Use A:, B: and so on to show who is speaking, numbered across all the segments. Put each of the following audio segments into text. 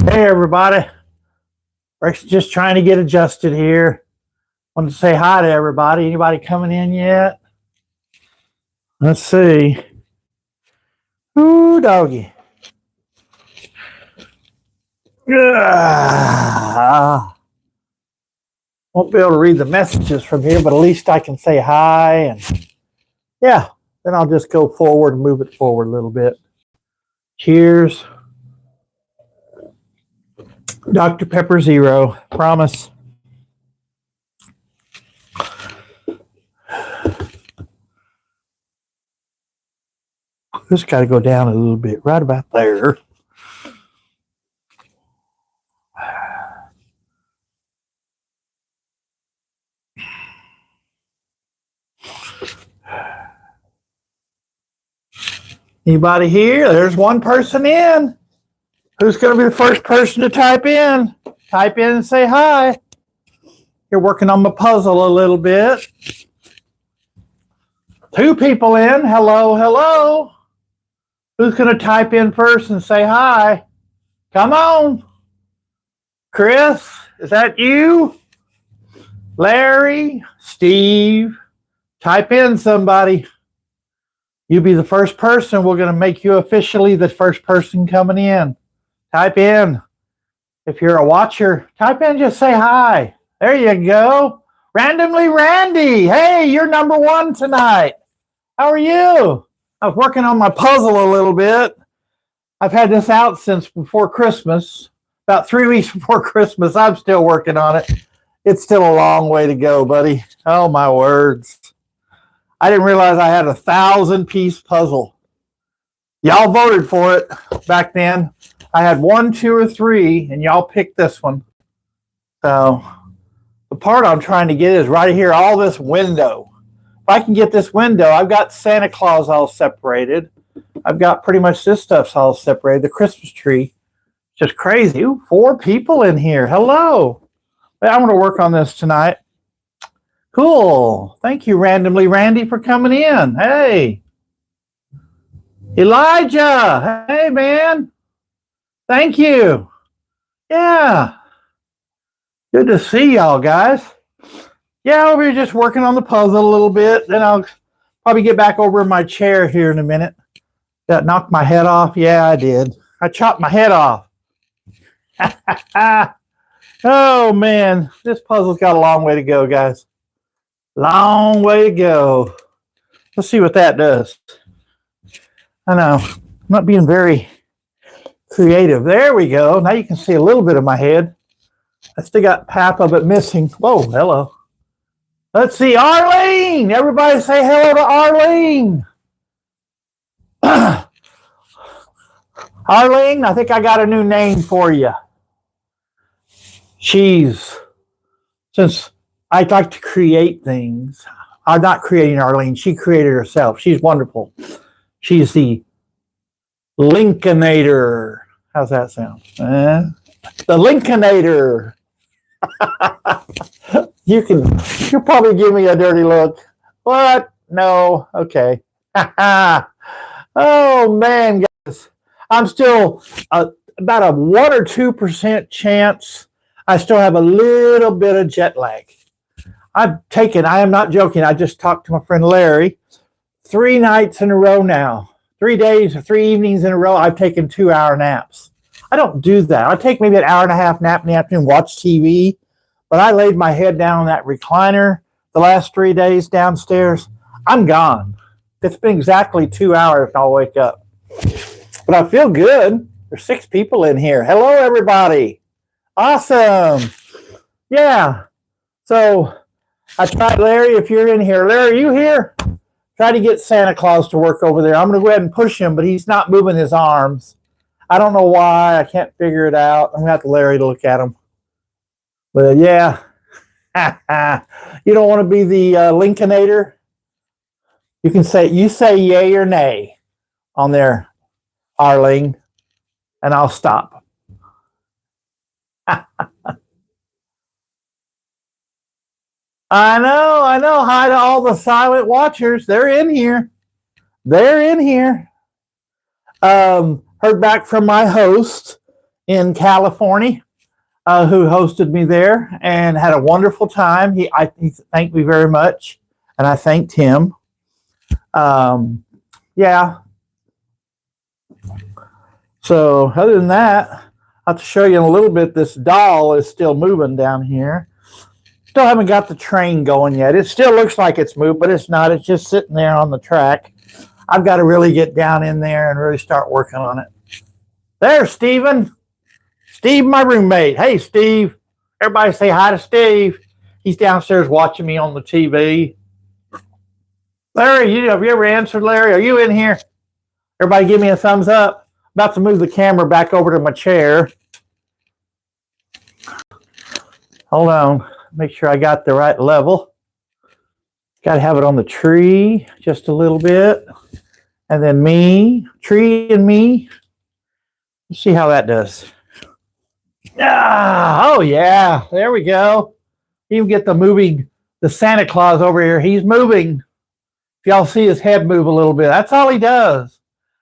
A: Hey everybody, Rex just trying to get adjusted here. Wanted to say hi to everybody. Anybody coming in yet? Let's see. Ooh, doggy. Won't be able to read the messages from here, but at least I can say hi. And yeah, then I'll just go forward and move it forward a little bit. Cheers. Dr. Pepper Zero, promise. Just got to go down a little bit, right about there. Anybody here? There's one person in. Who's going to be the first person to type in? Type in and say hi. You're working on my puzzle a little bit. 2 people in. Hello, hello. Who's going to type in first and say hi? Come on. Chris, is that you? Larry, Steve, type in somebody. You be the first person. We're going to make you officially the first person coming in. Type in. If you're a watcher, type in, just say hi. There you go. Randomly Randy. Hey, you're number 1 tonight. How are you? I was working on my puzzle a little bit. I've had this out since before Christmas. About 3 weeks before Christmas. I'm still working on it. It's still a long way to go, buddy. Oh, my words. I didn't realize I had a 1,000-piece puzzle. Y'all voted for it back then. I had 1, 2, or 3, and y'all picked this one. So the part I'm trying to get is right here, all this window. If I can get this window, I've got Santa Claus all separated. I've got pretty much this stuff's all separated. The Christmas tree. Just crazy. Ooh, 4 people in here. Hello. I'm going to work on this tonight. Cool. Thank you, Randomly Randy, for coming in. Hey. Elijah. Hey, man. Thank you. Yeah. Good to see y'all, guys. Yeah, we're just working on the puzzle a little bit. Then I'll probably get back over in my chair here in a minute. That knocked my head off? Yeah, I did. I chopped my head off. Oh, man. This puzzle's got a long way to go, guys. Long way to go. Let's see what that does. I know. I'm not being very creative. There we go. Now you can see a little bit of my head. I still got half of it missing. Whoa, hello. Let's see, Arlene. Everybody say hello to Arlene. Arlene, I think I got a new name for you. Since I like to create things, I'm not creating Arlene. She created herself. She's wonderful. She's the Lincolnator. How's that sound? The Lincolnator. You'll probably give me a dirty look. What? No. Okay. Oh, man, guys. I'm still about a 1 or 2% chance I still have a little bit of jet lag. I am not joking. I just talked to my friend Larry. 3 nights in a row now. 3 days or 3 evenings in a row, I've taken 2-hour naps. I don't do that. I take maybe an hour and a half nap in the afternoon, watch TV. But I laid my head down on that recliner the last 3 days downstairs. I'm gone. It's been exactly 2 hours and I'll wake up. But I feel good. There's 6 people in here. Hello, everybody. Awesome. Yeah. So I tried, Larry, if you're in here. Larry, are you here? Try to get Santa Claus to work over there. I'm going to go ahead and push him, but he's not moving his arms. I don't know why. I can't figure it out. I'm going to have to Larry to look at him. But yeah. You don't want to be the Lincolnator? You say yay or nay on there, Arlene, and I'll stop. I know. Hi to all the silent watchers. They're in here. Heard back from my host, in California, who hosted me there and had a wonderful time. He thanked me very much, and I thanked him. Yeah. So other than that, I'll have to show you in a little bit. This doll is still moving down here. Still haven't got the train going yet. It still looks like it's moved, but it's not. It's just sitting there on the track. I've got to really get down in there and really start working on it. There's Steven. Steve, my roommate. Hey, Steve. Everybody say hi to Steve. He's downstairs watching me on the TV. Larry, have you ever answered, Larry? Are you in here? Everybody give me a thumbs up. About to move the camera back over to my chair. Hold on. Make sure I got the right level. Got to have it on the tree just a little bit. And then me, tree and me. Let's see how that does. Oh, yeah. There we go. You get the Santa Claus over here. He's moving. If y'all see his head move a little bit, that's all he does.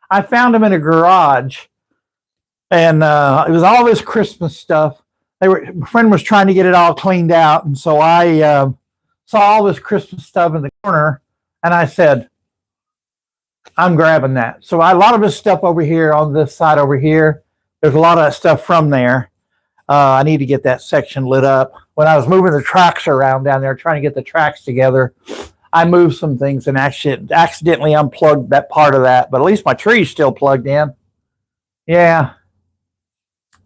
A: I found him in a garage. And it was all this Christmas stuff. My friend was trying to get it all cleaned out. And so I saw all this Christmas stuff in the corner. And I said, I'm grabbing that. So a lot of this stuff over here on this side over here, there's a lot of stuff from there. I need to get that section lit up. When I was moving the tracks around down there, trying to get the tracks together, I moved some things and accidentally unplugged that part of that. But at least my tree's still plugged in. Yeah.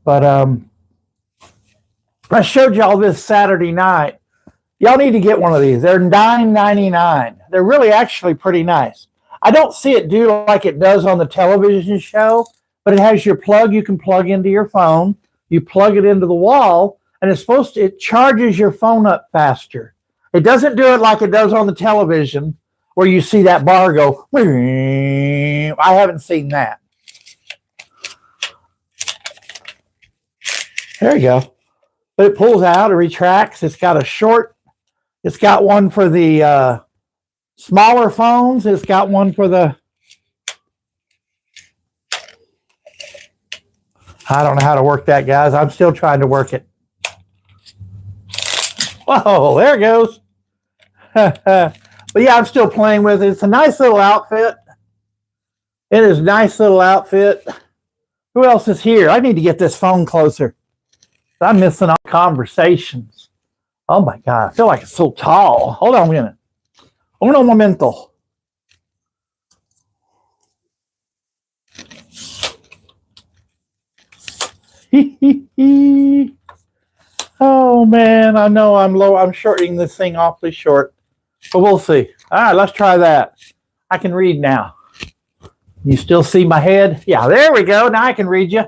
A: But I showed y'all this Saturday night. Y'all need to get one of these. They're $9.99. They're really actually pretty nice. I don't see it do like it does on the television show, but it has your plug you can plug into your phone. You plug it into the wall, and it charges your phone up faster. It doesn't do it like it does on the television where you see that bar go. I haven't seen that. There you go. But it pulls out, it retracts. It's got one for the smaller phones. It's got one for the, I don't know how to work that, guys. I'm still trying to work it. Whoa, there it goes. But yeah, I'm still playing with it. It's a nice little outfit. It is a nice little outfit. Who else is here? I need to get this phone closer. I'm missing all conversations. Oh my God, I feel like it's so tall. Hold on a minute. Uno momento. Oh man, I know I'm low. I'm shortening this thing awfully short, but we'll see. All right, let's try that. I can read now. You still see my head? Yeah, there we go. Now I can read you.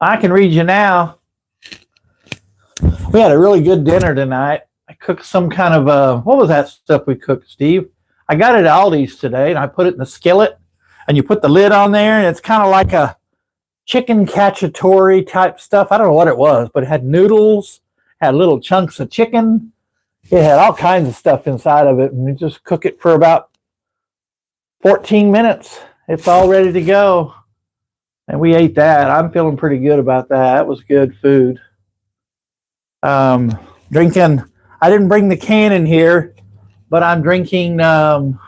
A: I can read you now. We had a really good dinner tonight. I cooked some kind of, what was that stuff we cooked, Steve? I got it at Aldi's today, and I put it in the skillet, and you put the lid on there, and it's kind of like a chicken cacciatore type stuff. I don't know what it was, but it had noodles, had little chunks of chicken. It had all kinds of stuff inside of it, and you just cook it for about 14 minutes. It's all ready to go. And we ate that. I'm feeling pretty good about that. That was good food. Drinking, I didn't bring the can in here, but I'm drinking Dr.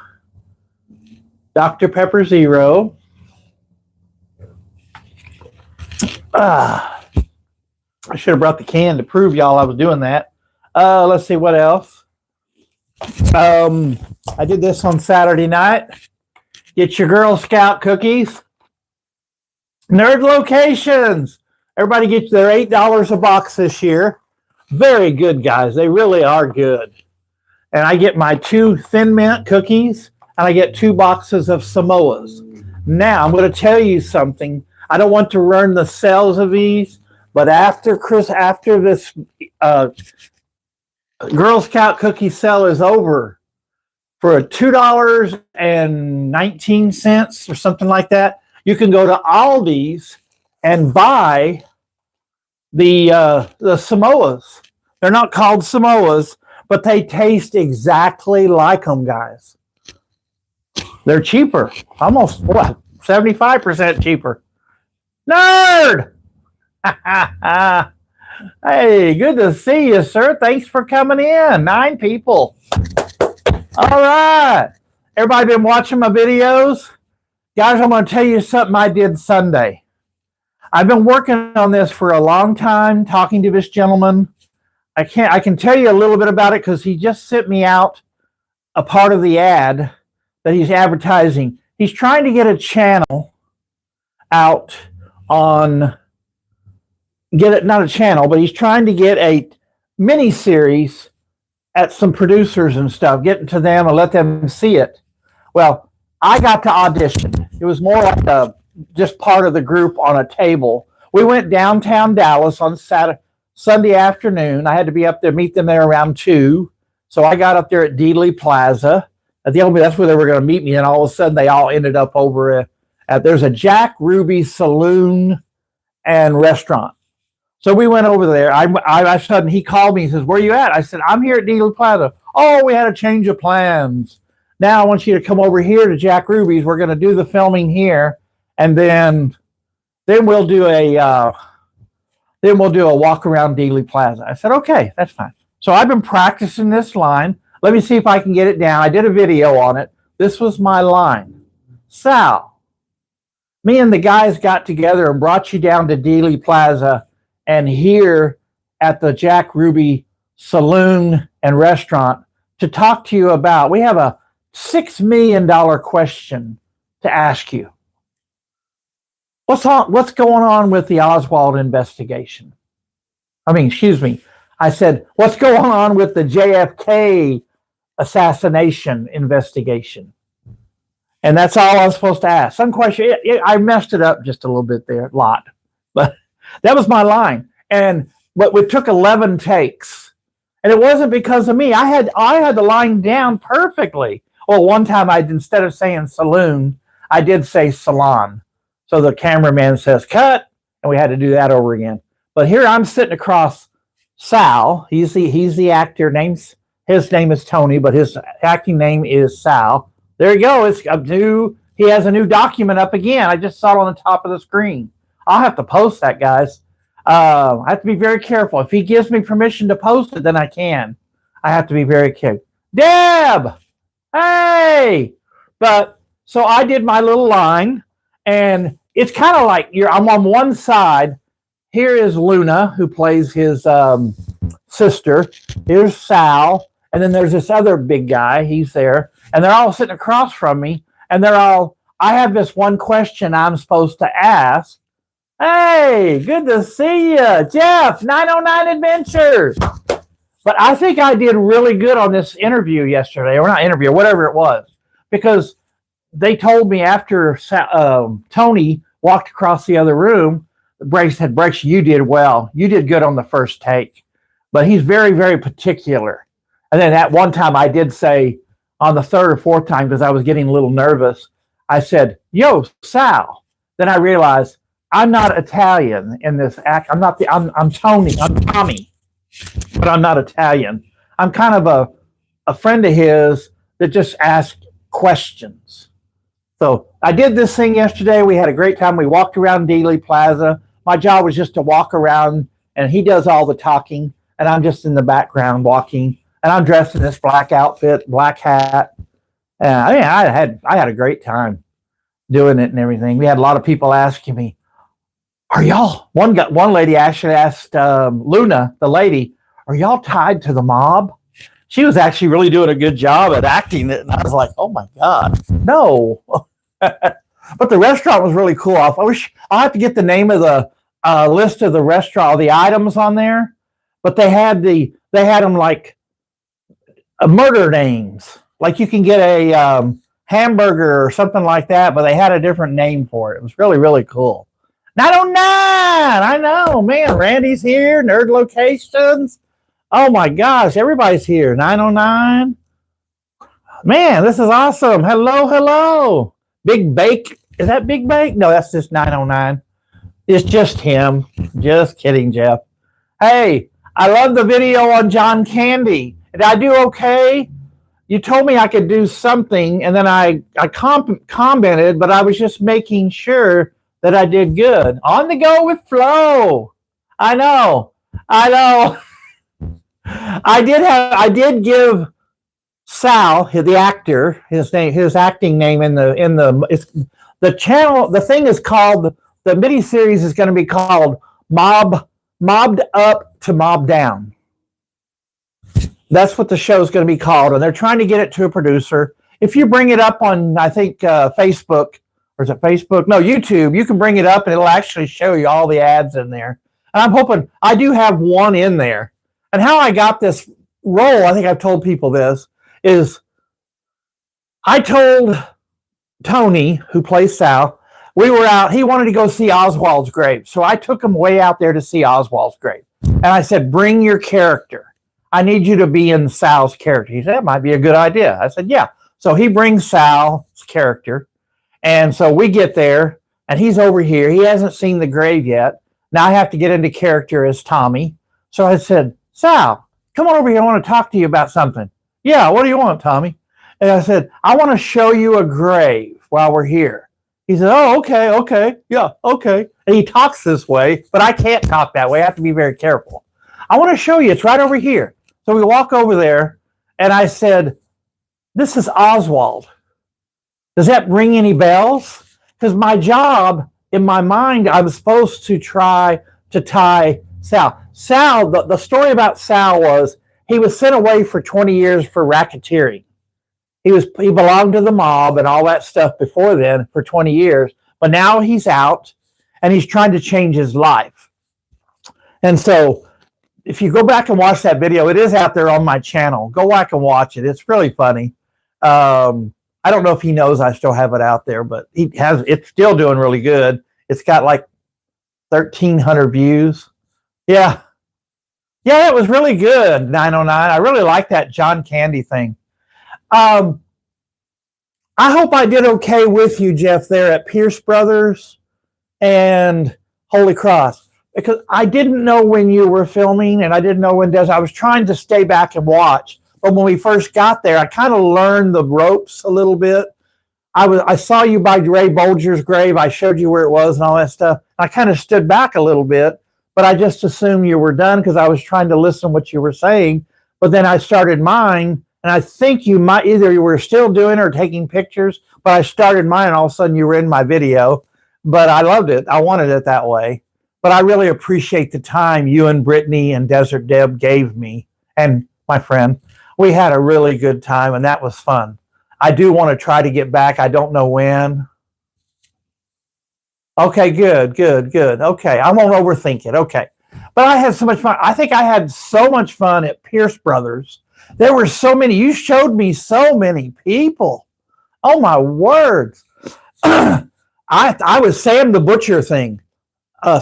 A: Pepper Zero. I should have brought the can to prove y'all I was doing that. Let's see what else. I did this on Saturday night. Get your Girl Scout cookies. Nerd Locations. Everybody gets their $8 a box this year. Very good, guys. They really are good. And I get my 2 Thin Mint cookies, and I get 2 boxes of Samoas. Now, I'm going to tell you something. I don't want to ruin the sales of these, but after this Girl Scout cookie sale is over, for a $2.19 or something like that, you can go to Aldi's and buy the Samoas. They're not called Samoas, but they taste exactly like them, guys. They're cheaper, almost 75% cheaper. Nerd! Hey, good to see you, sir. Thanks for coming in. 9 people. All right. Everybody been watching my videos? Guys, I'm going to tell you something I did Sunday. I've been working on this for a long time, talking to this gentleman. I can tell you a little bit about it because he just sent me out a part of the ad that he's advertising. He's trying to get a channel out on, not a channel, but he's trying to get a mini series at some producers and stuff, getting to them and let them see it. Well, I got to audition. It was more like just part of the group on a table. We went downtown Dallas on Sunday afternoon. I had to be up there, meet them there around 2. So I got up there at Dealey Plaza. That's where they were going to meet me, and all of a sudden they all ended up over at there's a Jack Ruby Saloon and restaurant. So we went over there. I suddenly he called me and says, "Where are you at?" I said, "I'm here at Dealey Plaza." "Oh, we had a change of plans. Now I want you to come over here to Jack Ruby's. We're going to do the filming here, and then we'll do a walk around Dealey Plaza." I said, "Okay, that's fine." So I've been practicing this line. Let me see if I can get it down. I did a video on it. This was my line. "Sal, me and the guys got together and brought you down to Dealey Plaza and here at the Jack Ruby Saloon and Restaurant to talk to you about, we have a $6 million question to ask you. What's going on with the Oswald investigation?" I said, "What's going on with the JFK assassination investigation?" And that's all I was supposed to ask. Some question, I messed it up just a little bit there, a lot. But that was my line. But it took 11 takes. And it wasn't because of me. I had the line down perfectly. Well, one time instead of saying saloon, I did say salon. So the cameraman says, "Cut," and we had to do that over again. But here I'm sitting across Sal. He's the actor. His name is Tony, but his acting name is Sal. There you go. He has a new document up again. I just saw it on the top of the screen. I'll have to post that, guys. I have to be very careful. If he gives me permission to post it, then I can. I have to be very careful. Deb! Hey! But so I did my little line, and it's kind of like I'm on one side. Here is Luna, who plays his sister. Here's Sal. And then there's this other big guy. He's there. And they're all sitting across from me. And I have this one question I'm supposed to ask. "Hey, good to see you. Jeff, 909 Adventures." But I think I did really good on this interview yesterday. Or not interview, whatever it was. Because they told me after Tony walked across the other room, Brex said, "Brex, you did well. You did good on the first take." But he's very, very particular. And then at one time I did say, on the third or fourth time, because I was getting a little nervous, I said, "Yo, Sal." Then I realized I'm not Italian in this act. I'm Tony. I'm Tommy, but I'm not Italian. I'm kind of a friend of his that just asked questions. So I did this thing yesterday. We had a great time. We walked around Dealey Plaza. My job was just to walk around, and he does all the talking, and I'm just in the background walking. And I'm dressed in this black outfit, black hat. I had a great time doing it and everything. We had a lot of people asking me, "Are y'all?" One lady actually asked Luna, the lady, "Are y'all tied to the mob?" She was actually really doing a good job at acting it, and I was like, "Oh my God, no!" But the restaurant was really cool. I'll have to get the name of the list of the restaurant, the items on there. But they had them like murder names. Like you can get a hamburger or something like that, but they had a different name for it. It was really, really cool. 909! I know, man. Randy's here. Nerd Locations. Oh my gosh, everybody's here. 909. Man, this is awesome. Hello. Big Bake. Is that Big Bake? No, that's just 909. It's just him. Just kidding, Jeff. Hey, I love the video on John Candy. Did I do okay? You told me I could do something, and then I commented, but I was just making sure that I did good. On the go with flow. I know. I did give Sal, the actor, his acting name in the channel. The thing is called, the miniseries is going to be called Mobbed Up to Mob Down. That's what the show is going to be called, and they're trying to get it to a producer. If you bring it up on, I think, Facebook, or is it Facebook? No, YouTube, you can bring it up and it'll actually show you all the ads in there. And I'm hoping, I do have one in there. And how I got this role, I think I've told people this, is I told Tony, who plays Sal, we were out, he wanted to go see Oswald's grave. So I took him way out there to see Oswald's grave. And I said, bring your character. I need you to be in Sal's character. He said, that might be a good idea. I said, yeah. So he brings Sal's character. And so we get there, and he's over here. He hasn't seen the grave yet. Now I have to get into character as Tommy. So I said, Sal, come on over here. I want to talk to you about something. Yeah, what do you want, Tommy? And I said, I want to show you a grave while we're here. He said, oh, okay. Yeah, okay. And he talks this way, but I can't talk that way. I have to be very careful. I want to show you. It's right over here. So we walk over there, and I said, this is Oswald. Does that ring any bells? Because my job, in my mind, I was supposed to try to tie Sal. Sal, the story about Sal was he was sent away for 20 years for racketeering. He belonged to the mob and all that stuff before then for 20 years, but now he's out, and he's trying to change his life. And so if you go back and watch that video, it is out there on my channel. Go back and watch it. It's really funny. I don't know if he knows I still have it out there, but it's still doing really good. It's got like 1,300 views. Yeah, it was really good, 909. I really like that John Candy thing. I hope I did okay with you, Jeff, there at Pierce Brothers and Holy Cross, because I didn't know when you were filming, and I didn't know when Des. I was trying to stay back and watch, but when we first got there, I kind of learned the ropes a little bit. I saw you by Ray Bolger's grave. I showed you where it was and all that stuff. I kind of stood back a little bit, but I just assumed you were done because I was trying to listen to what you were saying. But then I started mine, and I think you might either you were still doing or taking pictures, but I started mine, and all of a sudden you were in my video. But I loved it. I wanted it that way. But I really appreciate the time you and Brittany and Desert Deb gave me and my friend. We had a really good time, and that was fun. I do want to try to get back. I don't know when. Okay, good. Okay, I won't overthink it. Okay. But I had so much fun. I think I had so much fun at Pierce Brothers. There were so many. You showed me so many people. Oh, my words. I was Sam the Butcher thing.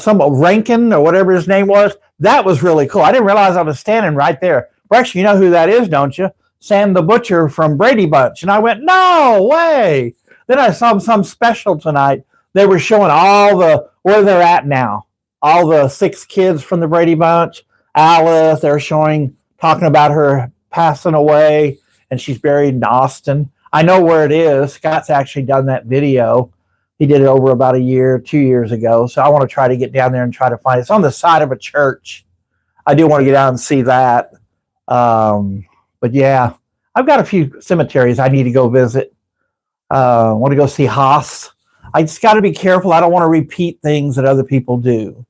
A: Some Rankin or whatever his name was. That was really cool. I didn't realize I was standing right there. Rex, you know who that is, don't you? Sam the Butcher from Brady Bunch. And I went, no way. Then I saw some special tonight. They were showing where they're at now. All the 6 kids from the Brady Bunch. Alice, they're talking about her passing away, and she's buried in Austin. I know where it is. Scott's actually done that video. He did it over about 2 years ago. So I want to try to get down there and try to find it. It's on the side of a church. I do want to get out and see that. But yeah, I've got a few cemeteries I need to go visit. I want to go see Haas. I just got to be careful. I don't want to repeat things that other people do.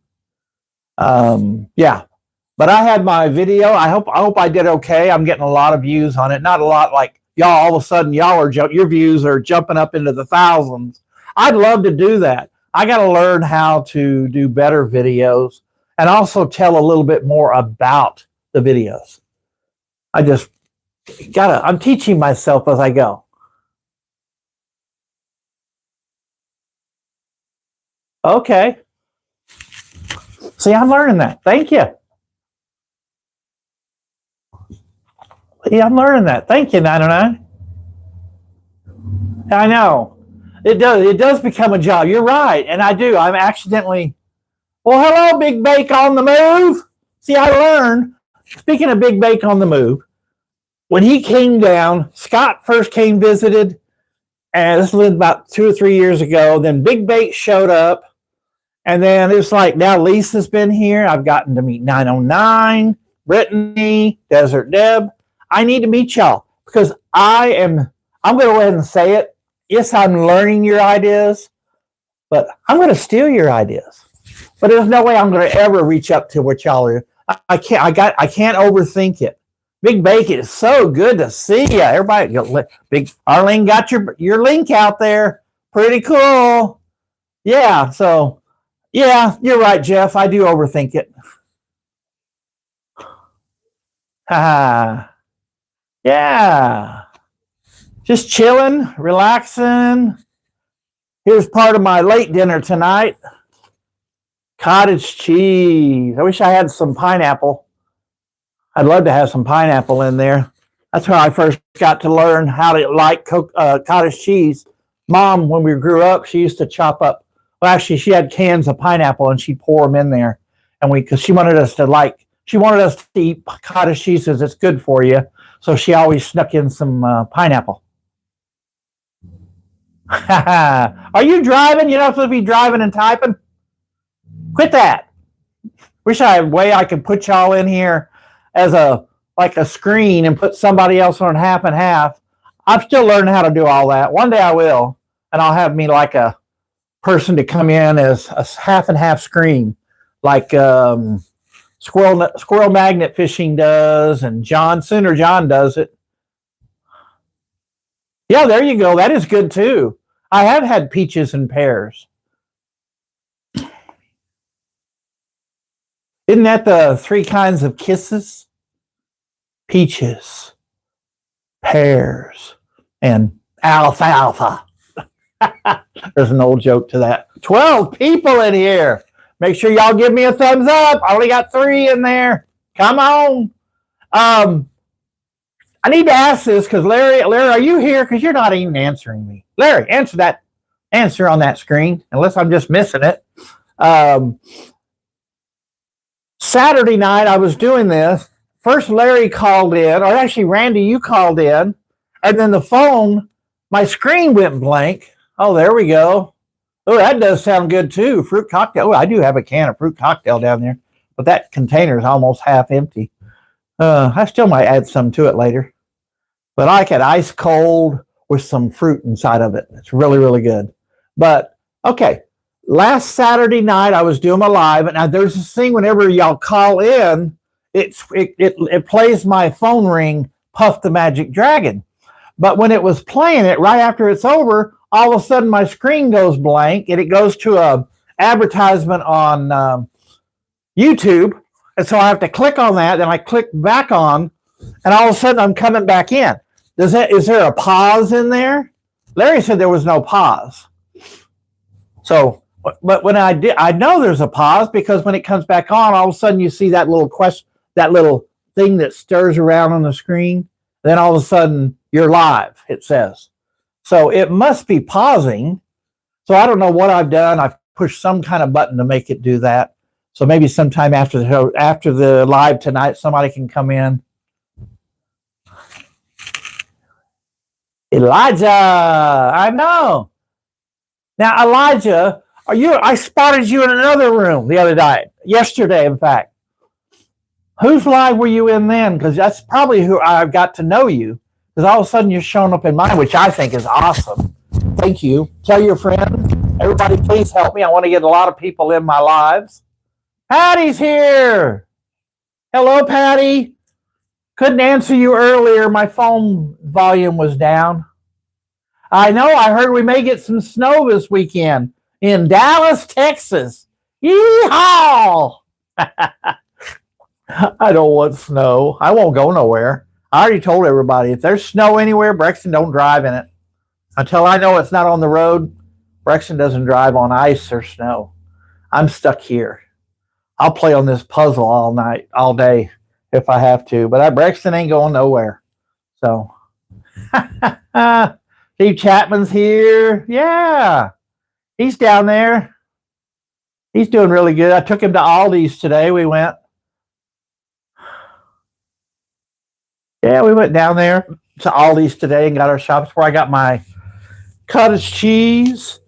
A: Yeah, but I had my video. I hope I did okay. I'm getting a lot of views on it. Not a lot like y'all. All of a sudden, your views are jumping up into the thousands. I'd love to do that. I got to learn how to do better videos and also tell a little bit more about the videos. I'm teaching myself as I go. Okay. See, I'm learning that. Thank you. Yeah, I'm learning that. Thank you, 909. I know. It does become a job. You're right. And I do. I'm accidentally. Well, hello, Big Bake on the move. See, I learned. Speaking of Big Bake on the move, when he came down, Scott first visited, and this was about 2 or 3 years ago. Then Big Bake showed up, And then it's like now Lisa's been here. I've gotten to meet 909, Brittany, Desert Deb. I need to meet y'all because I'm going to go ahead and say it. Yes, I'm learning your ideas, but I'm going to steal your ideas. But there's no way I'm going to ever reach up to what y'all are. I can't overthink it. Big Bacon, it's so good to see you. Everybody, Big Arlene got your link out there. Pretty cool. Yeah, so yeah, you're right, Jeff. I do overthink it. Yeah. Just chilling, relaxing. Here's part of my late dinner tonight. Cottage cheese. I wish I had some pineapple. I'd love to have some pineapple in there. That's how I first got to learn how to like cottage cheese. Mom, when we grew up, she used to chop up. Well, actually, she had cans of pineapple and she'd pour them in there. And because she wanted us to eat cottage cheese because it's good for you. So she always snuck in some pineapple. Are you driving? You're not supposed to be driving and typing? Quit that. Wish I had a way I could put y'all in here as a screen and put somebody else on half and half. I'm still learning how to do all that. One day I will, and I'll have me like a person to come in as a half and half screen, like Squirrel Magnet Fishing does, and John does it. Yeah, there you go. That is good too. I have had peaches and pears. Isn't that the 3 kinds of kisses? Peaches, pears, and alfalfa. There's an old joke to that. 12 people in here. Make sure y'all give me a thumbs up. I only got 3 in there. Come on. I need to ask this because Larry, are you here? Because you're not even answering me. Larry, answer on that screen, unless I'm just missing it. Saturday night, I was doing this. First, Larry called in, or actually, Randy, you called in, and then the phone, my screen went blank. Oh, there we go. Oh, that does sound good too. Fruit cocktail. Oh, I do have a can of fruit cocktail down there, but that container is almost half empty. I still might add some to it later, but I like it ice cold with some fruit inside of it. It's really, really good. But okay, last Saturday night I was doing my live, and now there's this thing whenever y'all call in, it plays my phone ring, Puff the Magic Dragon. But when it was playing it right after it's over, all of a sudden my screen goes blank and it goes to a advertisement on YouTube. And so I have to click on that. Then I click back on, and all of a sudden I'm coming back in. Is there a pause in there? Larry said there was no pause. So, but when I know there's a pause because when it comes back on, all of a sudden you see that little thing that stirs around on the screen. Then all of a sudden you're live, it says. So it must be pausing. So I don't know what I've done. I've pushed some kind of button to make it do that. So maybe sometime after the live tonight, somebody can come in. Elijah, I know. Now, Elijah, I spotted you in another room the other night, yesterday, in fact. Whose live were you in then? Because that's probably who I've got to know you. Because all of a sudden you're showing up in mine, which I think is awesome. Thank you. Tell your friends. Everybody, please help me. I want to get a lot of people in my lives. Patty's here. Hello, Patty. Couldn't answer you earlier. My phone volume was down. I know. I heard we may get some snow this weekend in Dallas, Texas. Yeehaw! I don't want snow. I won't go nowhere. I already told everybody, if there's snow anywhere, Brexton don't drive in it. Until I know it's not on the road, Brexton doesn't drive on ice or snow. I'm stuck here. I'll play on this puzzle all night, all day, if I have to. But Brexton ain't going nowhere. So, Steve Chapman's here. Yeah, he's down there. He's doing really good. I took him to Aldi's today. We went. Yeah, we went down there to Aldi's today and got our shops where I got my cottage cheese,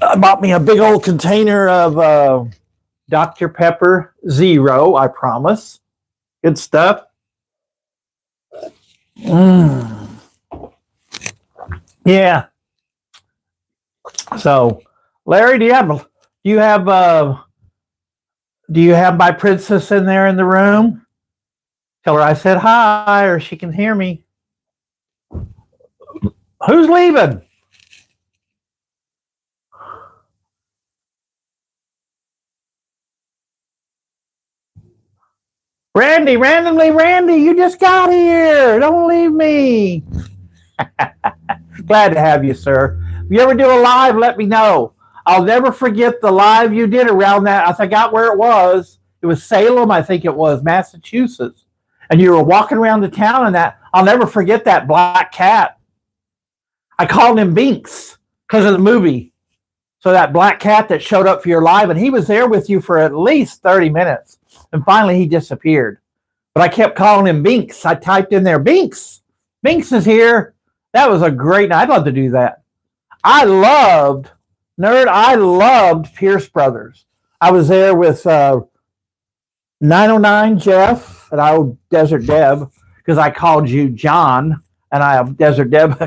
A: I bought me a big old container of Dr. Pepper Zero, I promise. Good stuff. Yeah. So, Larry, do you have my princess in there in the room? Tell her I said hi, or she can hear me. Who's leaving? Randy, Randy, you just got here. Don't leave me. Glad to have you, sir. If you ever do a live, let me know. I'll never forget the live you did around that. I forgot where it was. It was Salem, I think it was, Massachusetts. And you were walking around the town, and that I'll never forget that black cat. I called him Binks because of the movie. So that black cat that showed up for your live, and he was there with you for at least 30 minutes. And finally, he disappeared. But I kept calling him Binks. I typed in there, Binks. Binks is here. That was a great night. I'd love to do that. I loved Pierce Brothers. I was there with 909 Jeff and I Desert Deb because I called you John and I Desert Deb.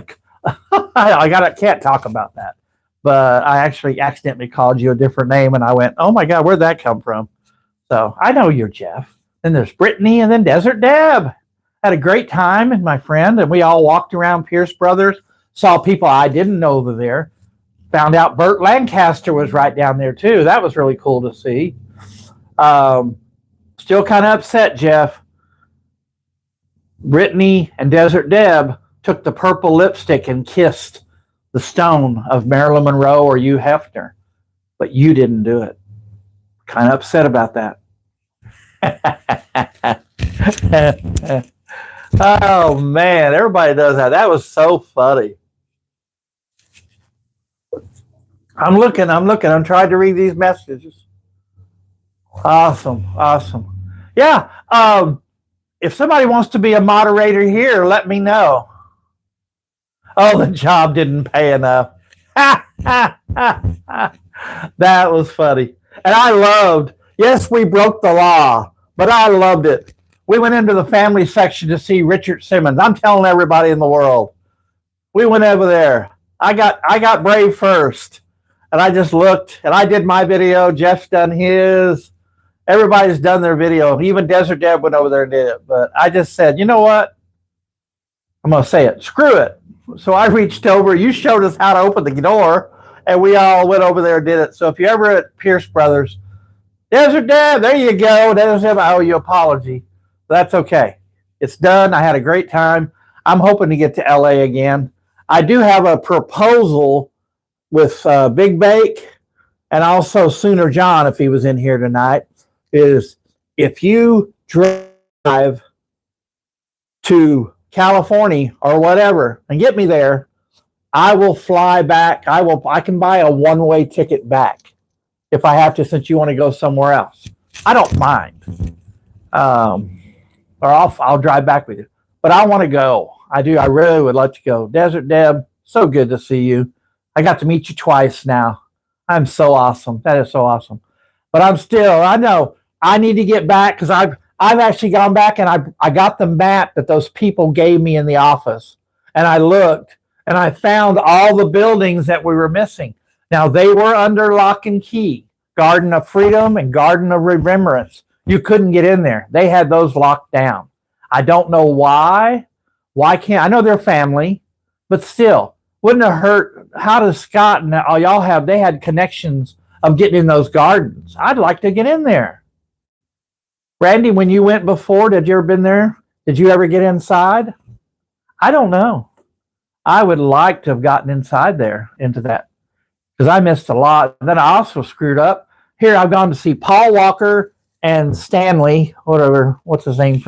A: I can't talk about that. But I actually accidentally called you a different name, and I went, oh my God, where'd that come from? So I know you're Jeff. Then there's Brittany, and then Desert Deb. Had a great time, and my friend, and we all walked around Pierce Brothers, saw people I didn't know were there. Found out Burt Lancaster was right down there too. That was really cool to see. Still kind of upset, Jeff. Brittany and Desert Deb took the purple lipstick and kissed the stone of Marilyn Monroe or Hugh Hefner, but you didn't do it. Kind of upset about that. Oh man, everybody does that. That was so funny. I'm looking. I'm trying to read these messages. Awesome. Yeah. If somebody wants to be a moderator here, let me know. Oh, the job didn't pay enough. That was funny. And I loved, yes, we broke the law, but I loved it. We went into the family section to see Richard Simmons. I'm telling everybody in the world. We went over there. I got brave first. And I just looked, and I did my video. Jeff's done his. Everybody's done their video. Even Desert Deb went over there and did it. But I just said, you know what? I'm going to say it. Screw it. So I reached over. You showed us how to open the door, and we all went over there and did it. So if you're ever at Pierce Brothers, Desert Deb, there you go. Desert Deb, I owe you an apology. But that's okay. It's done. I had a great time. I'm hoping to get to LA again. I do have a proposal with Big Bake and also Sooner John, if he was in here tonight, is if you drive to California or whatever and get me there, I will fly back. I can buy a one-way ticket back if I have to, since you want to go somewhere else. I don't mind. Or I'll drive back with you. But I want to go. I do. I really would love to go. Desert Deb, so good to see you. I got to meet you twice now. I'm so awesome. That is so awesome. But I know I need to get back because I've actually gone back and I got the map that those people gave me in the office. And I looked and I found all the buildings that we were missing. Now, they were under lock and key. Garden of Freedom and Garden of Remembrance. You couldn't get in there. They had those locked down. I don't know why. Why can't I know they're family, but still, wouldn't it hurt? How does Scott and all y'all have? They had connections of getting in those gardens. I'd like to get in there. Randy, when you went before, did you ever been there? Did you ever get inside? I don't know. I would like to have gotten inside there into that because I missed a lot. Then I also screwed up. Here I've gone to see Paul Walker and Stanley, what's his name?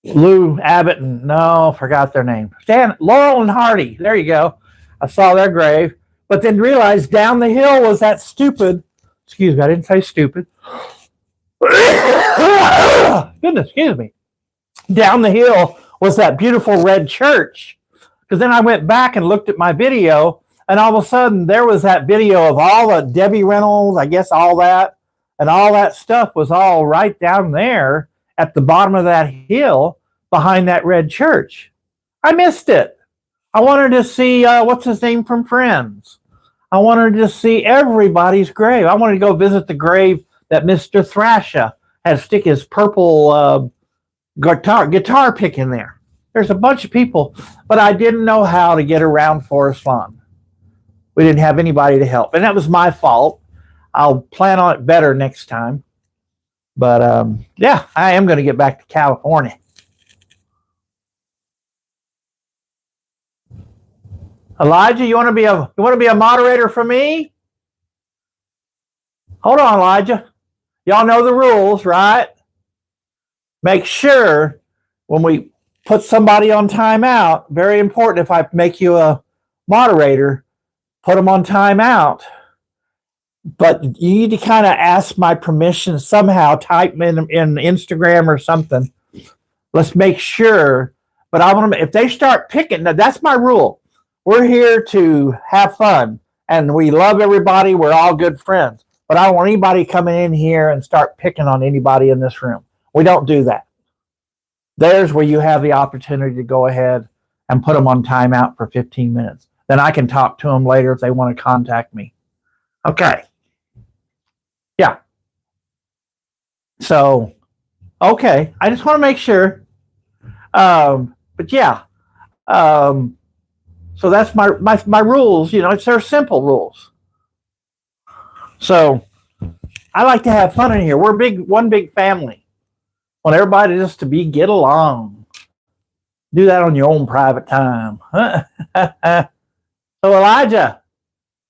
A: Lou Abbott and forgot their name. Laurel and Hardy. There you go. I saw their grave, but then realized down the hill was that stupid. Excuse me, I didn't say stupid. Goodness, excuse me. Down the hill was that beautiful red church. Because then I went back and looked at my video, And all of a sudden, there was that video of all the Debbie Reynolds, I guess all that, and all that stuff was all right down there at the bottom of that hill behind that red church. I missed it. I wanted to see, what's his name from Friends? I wanted to see everybody's grave. I wanted to go visit the grave that Mr. Thrasher had to stick his purple guitar pick in there. There's a bunch of people, but I didn't know how to get around Forest Lawn. We didn't have anybody to help, and that was my fault. I'll plan on it better next time. But yeah, I am going to get back to California. Elijah, you want to be a moderator for me? Hold on, Elijah. Y'all know the rules, right? Make sure when we put somebody on timeout, very important if I make you a moderator, put them on timeout. But you need to kind of ask my permission somehow, type in Instagram or something. Let's make sure. But I want to, if they start picking, now that's my rule. We're here to have fun, and we love everybody. We're all good friends. But I don't want anybody coming in here and start picking on anybody in this room. We don't do that. There's where you have the opportunity to go ahead and put them on timeout for 15 minutes. Then I can talk to them later if they want to contact me. Okay. Yeah. So, okay. I just want to make sure. But yeah. So that's my rules. You know, they're simple rules. So I like to have fun in here. We're one big family. I want everybody just to get along. Do that on your own private time. So Elijah,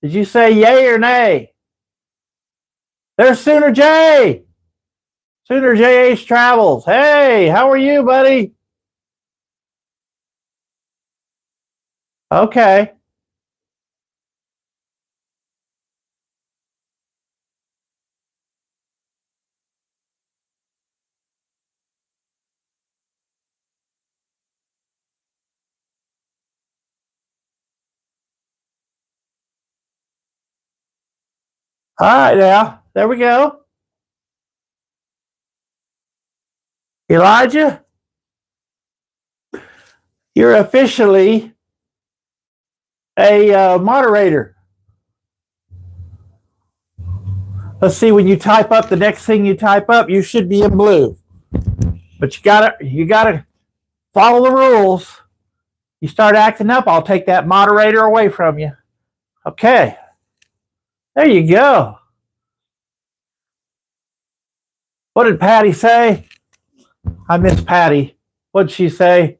A: did you say yay or nay? There's Sooner J. Sooner JH Travels. Hey, how are you, buddy? Okay. All right, now, there we go. Elijah, you're officially a moderator. Let's see, when you type up, the next thing you type up, you should be in blue. But you gotta follow the rules. You start acting up, I'll take that moderator away from you. Okay. There you go. What did Patty say? I miss Patty. What did she say?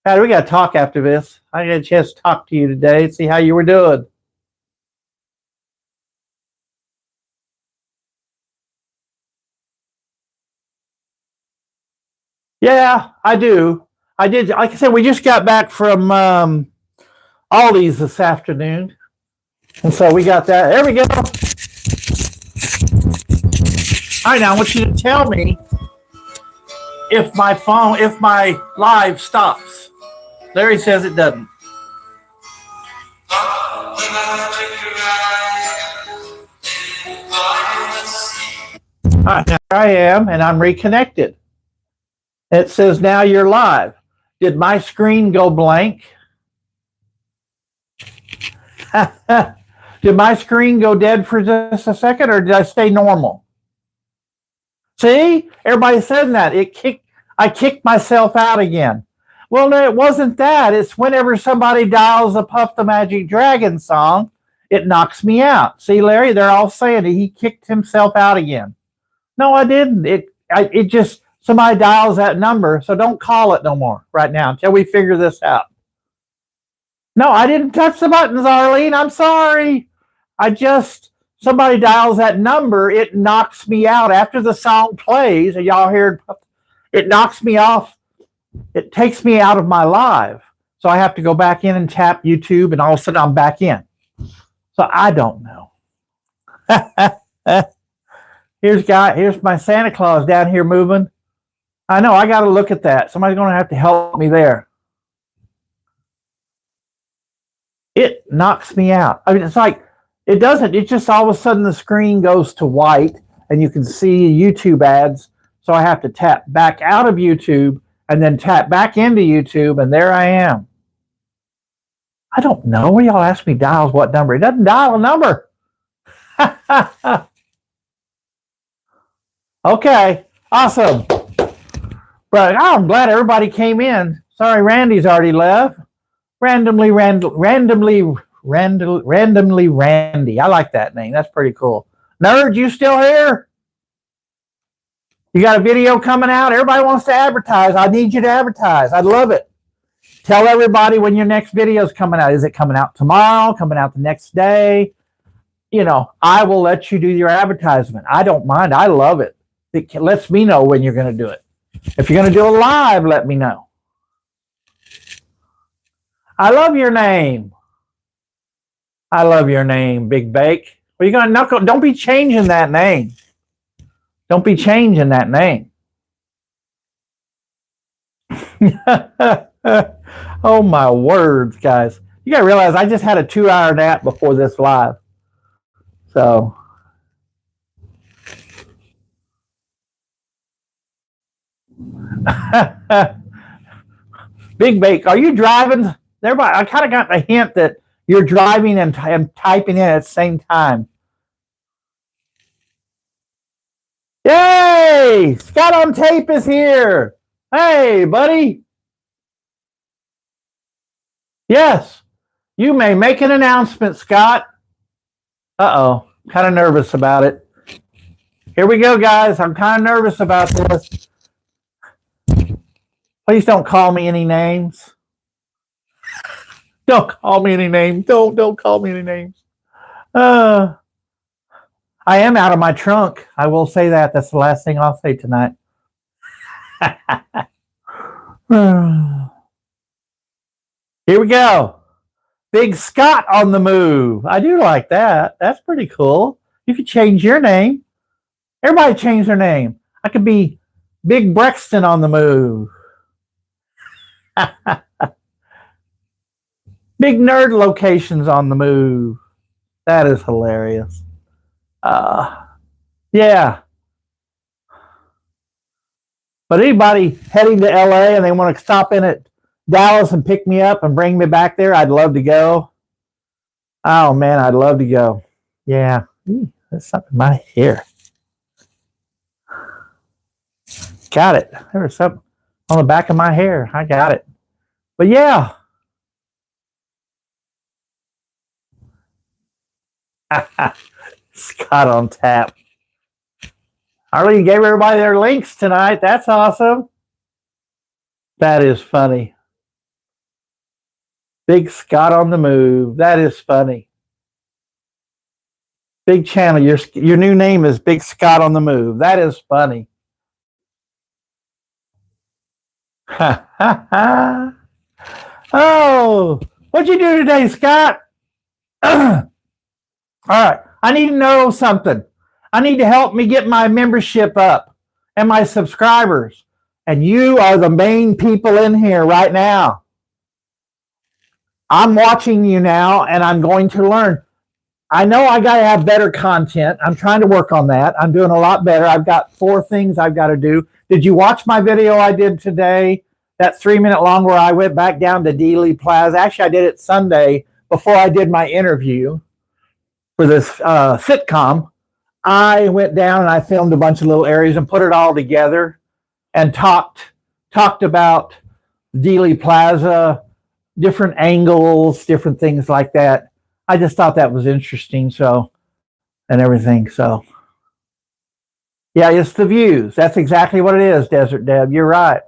A: Patty, we got to talk after this. I got a chance to talk to you today, see how you were doing. Yeah, I do. I did. Like I said, we just got back from Aldi's this afternoon. And so we got that. There we go. All right, now I want you to tell me if my live stops. Larry says it doesn't. All right, now here I am, and I'm reconnected. It says now you're live. Did my screen go blank? Did my screen go dead for just a second, or did I stay normal? See? Everybody said that. I kicked myself out again. Well, no, it wasn't that. It's whenever somebody dials a Puff the Magic Dragon song, it knocks me out. See, Larry, they're all saying it. He kicked himself out again. No, I didn't. It just, somebody dials that number, so don't call it no more right now until we figure this out. No, I didn't touch the buttons, Arlene. I'm sorry. Somebody dials that number, it knocks me out. After the song plays, and y'all hear, it knocks me off. It takes me out of my live. So I have to go back in and tap YouTube, and all of a sudden I'm back in. So I don't know. Here's my Santa Claus down here moving. I know, I got to look at that. Somebody's going to have to help me there. it knocks me out. I mean, it's like, it doesn't, it just all of a sudden the screen goes to white and you can see YouTube ads. So I have to tap back out of YouTube and then tap back into YouTube, and there I am. I don't know. Y'all ask me dials what number. It doesn't dial a number. Okay, awesome. But I'm glad everybody came in. Sorry, Randy's already left. Randomly Randy. I like that name. That's pretty cool. Nerd, you still here? You got a video coming out? Everybody wants to advertise. I need you to advertise. I'd love it. Tell everybody when your next video is coming out. Is it coming out tomorrow? Coming out the next day? You know, I will let you do your advertisement. I don't mind. I love it. It lets me know when you're going to do it. If you're going to do a live, let me know. I love your name. I love your name, Big Bake. Are you going to knuckle? Don't be changing that name. Don't be changing that name. Oh, my words, guys. You got to realize I just had a 2-hour nap before this live. So. Big Bake, are you driving? Everybody, I kind of got the hint that you're driving and typing in at the same time. Yay! Scott on Tape is here. Hey, buddy. Yes, you may make an announcement, Scott. Uh-oh, kind of nervous about it. Here we go, guys. I'm kind of nervous about this. Please don't call me any names. Don't call me any names. Don't call me any names. I am out of my trunk. I will say that. That's the last thing I'll say tonight. Here we go. Big Scott on the move. I do like that. That's pretty cool. You could change your name. Everybody change their name. I could be Big BREXTON on the move. Big Nerd Locations on the move. That is hilarious. Yeah. But anybody heading to LA and they want to stop in at Dallas and pick me up and bring me back there, I'd love to go. Oh, man, I'd love to go. Yeah. There's something in my hair. Got it. There was something on the back of my hair. I got it. But yeah. Scott on tap. Arlene gave everybody their links tonight. That's awesome. That is funny. Big Scott on the move. That is funny. Big channel. Your new name is Big Scott on the move. That is funny. Oh, what'd you do today, Scott? All right. I need to know something. I need to help me get my membership up and my subscribers. And you are the main people in here right now. I'm watching you now, and I'm going to learn. I know I got to have better content. I'm trying to work on that. I'm doing a lot better. I've got 4 things I've got to do. Did you watch my video I did today? That 3-minute long where I went back down to Dealey Plaza. Actually, I did it Sunday before I did my interview for this sitcom. I went down and I filmed a bunch of little areas and put it all together and talked about Dealey Plaza, different angles, different things like that. I just thought that was interesting, so, and everything, so. Yeah, it's the views. That's exactly what it is, Desert Deb. You're right.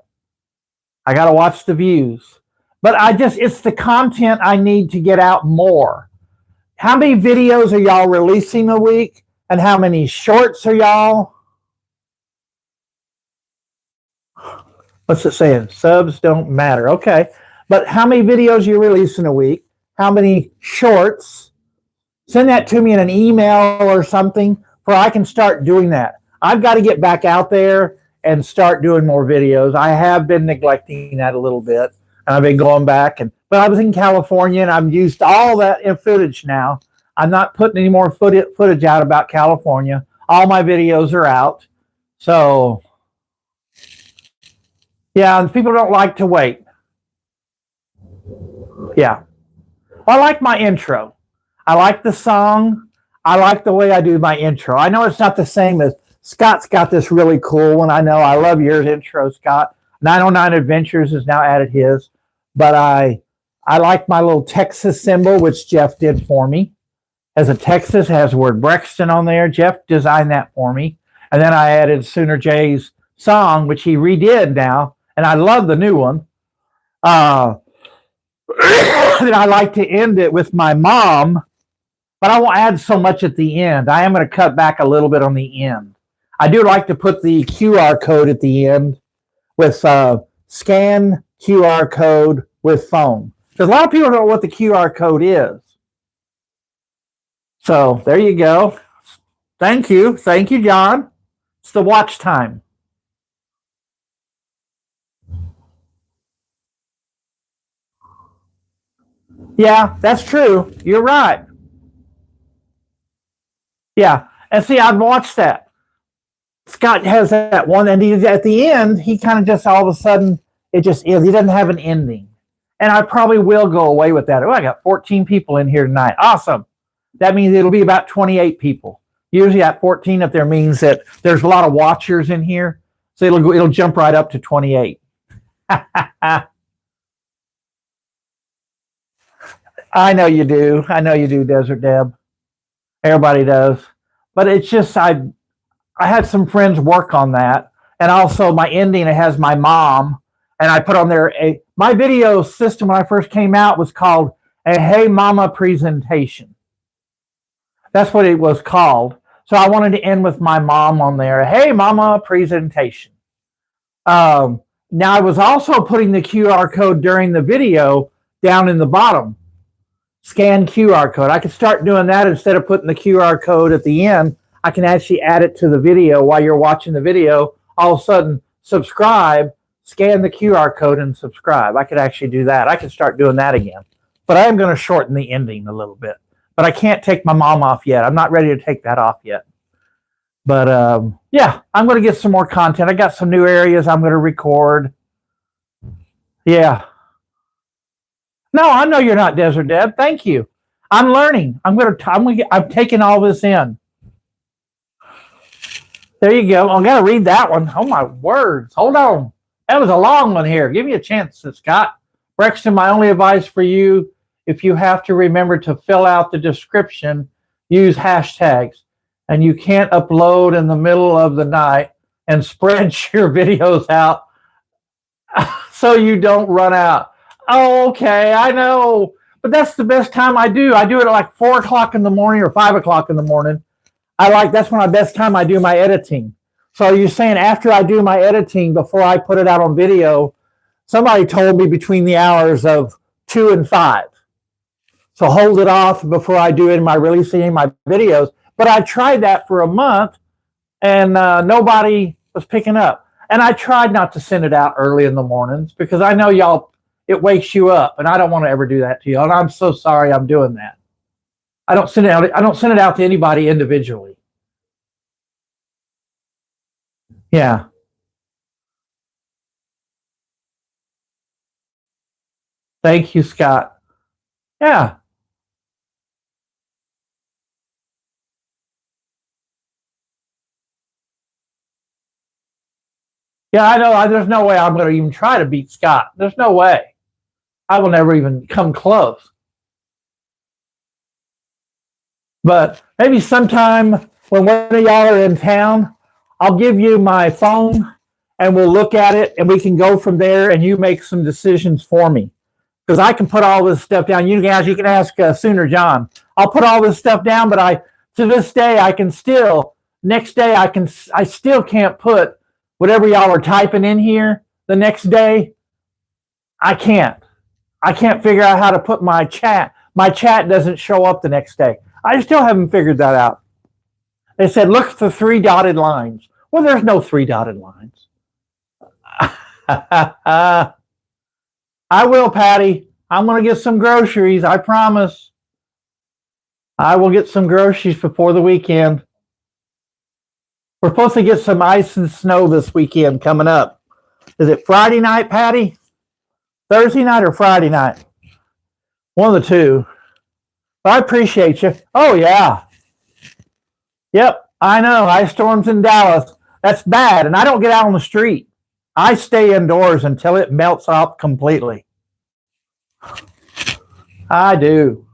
A: I got to watch the views. But it's the content I need to get out more. How many videos are y'all releasing a week? And how many shorts are y'all? What's it saying? Subs don't matter. Okay. But how many videos you release in a week? How many shorts? Send that to me in an email or something, for I can start doing that. I've got to get back out there and start doing more videos. I have been neglecting that a little bit. And I've been going back and But I was in California, and I've used all that in footage now. I'm not putting any more footage out about California. All my videos are out. So, yeah, people don't like to wait. Yeah. Well, I like my intro. I like the song. I like the way I do my intro. I know it's not the same as Scott's got this really cool one. I know. I love your intro, Scott. 909 Adventures has now added his. But I like my little Texas symbol, which Jeff did for me. As a Texas, has the word BREXTON on there. Jeff designed that for me. And then I added Sooner Jay's song, which he redid now. And I love the new one. Then I like to end it with my mom, but I won't add so much at the end. I am going to cut back a little bit on the end. I do like to put the QR code at the end with scan QR code with phone. Because a lot of people don't know what the QR code is. So there you go. Thank you. Thank you, John. It's the watch time. Yeah, that's true. You're right. Yeah. And see, I've watched that. Scott has that one, and at the end, he kind of just all of a sudden, it just is. He doesn't have an ending. And I probably will go away with that. Oh, I got 14 people in here tonight. Awesome. That means it'll be about 28 people. Usually at 14 up there means that there's a lot of watchers in here. So it'll jump right up to 28. I know you do. I know you do, Desert Deb. Everybody does. But it's just I had some friends work on that. And also my ending, it has my mom. And I put on there my video system when I first came out was called a Hey Mama presentation. That's what it was called. So I wanted to end with my mom on there. Hey Mama presentation. Now I was also putting the QR code during the video down in the bottom. Scan QR code. I could start doing that instead of putting the QR code at the end. I can actually add it to the video while you're watching the video. All of a sudden, subscribe, scan the QR code, and subscribe. I could actually do that. I could start doing that again. But I am going to shorten the ending a little bit. But I can't take my mom off yet. I'm not ready to take that off yet. But yeah, I'm going to get some more content. I got some new areas I'm going to record. Yeah. No, I know you're not, Desert Deb. Thank you. I'm learning. I'm taking all this in. There you go. I got to read that one. Oh my words. Hold on. That was a long one here. Give me a chance, Scott. Brexton, my only advice for you, if you have to remember to fill out the description, use hashtags. And you can't upload in the middle of the night and spread your videos out so you don't run out. Oh, okay, I know. But that's the best time I do. I do it at like 4 o'clock in the morning or 5 o'clock in the morning. That's when my best time I do my editing. So you're saying after I do my editing, before I put it out on video, somebody told me between the hours of 2 and 5. So hold it off before I do my releasing my videos. But I tried that for a month, and nobody was picking up. And I tried not to send it out early in the mornings because I know y'all, it wakes you up, and I don't want to ever do that to you. And I'm so sorry I'm doing that. I don't send it out to anybody individually. Yeah. Thank you, Scott. Yeah. Yeah, I know. There's no way I'm going to even try to beat Scott. There's no way. I will never even come close. But maybe sometime when one of y'all are in town, I'll give you my phone and we'll look at it and we can go from there and you make some decisions for me. Because I can put all this stuff down. You can ask Sooner John. I'll put all this stuff down, but to this day, next day, I still can't put whatever y'all are typing in here the next day. I can't figure out how to put my chat. My chat doesn't show up the next day. I still haven't figured that out. They said, look for 3 dotted lines. Well, there's no 3 dotted lines. I will, Patty. I'm going to get some groceries. I promise. I will get some groceries before the weekend. We're supposed to get some ice and snow this weekend coming up. Is it Friday night, Patty? Thursday night or Friday night? One of the two. But I appreciate you. Oh, yeah. Yep, I know. Ice storms in Dallas. That's bad. And I don't get out on the street. I stay indoors until it melts off completely. I do.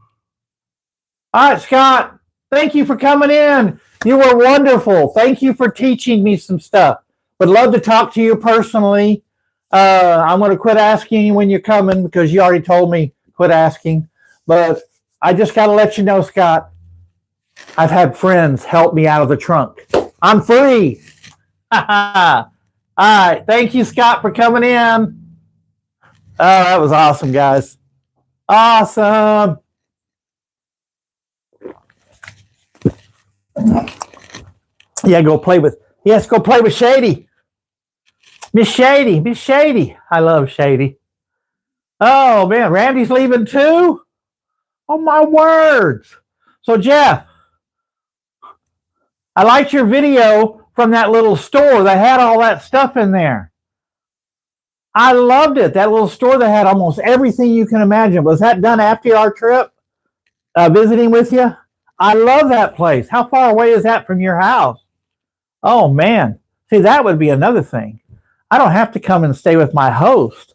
A: All right, Scott. Thank you for coming in. You were wonderful. Thank you for teaching me some stuff. Would love to talk to you personally. I'm going to quit asking you when you're coming because you already told me quit asking. But I just got to let you know, Scott, I've had friends help me out of the trunk. I'm free. All right. Thank you, Scott, for coming in. Oh, that was awesome, guys. Awesome. Yeah, go play with Shady. Miss Shady. I love Shady. Oh, man, Randy's leaving too? Oh, my words. So, Jeff, I liked your video from that little store that had all that stuff in there. I loved it. That little store that had almost everything you can imagine. Was that done after our trip, visiting with you? I love that place. How far away is that from your house? Oh, man. See, that would be another thing. I don't have to come and stay with my host.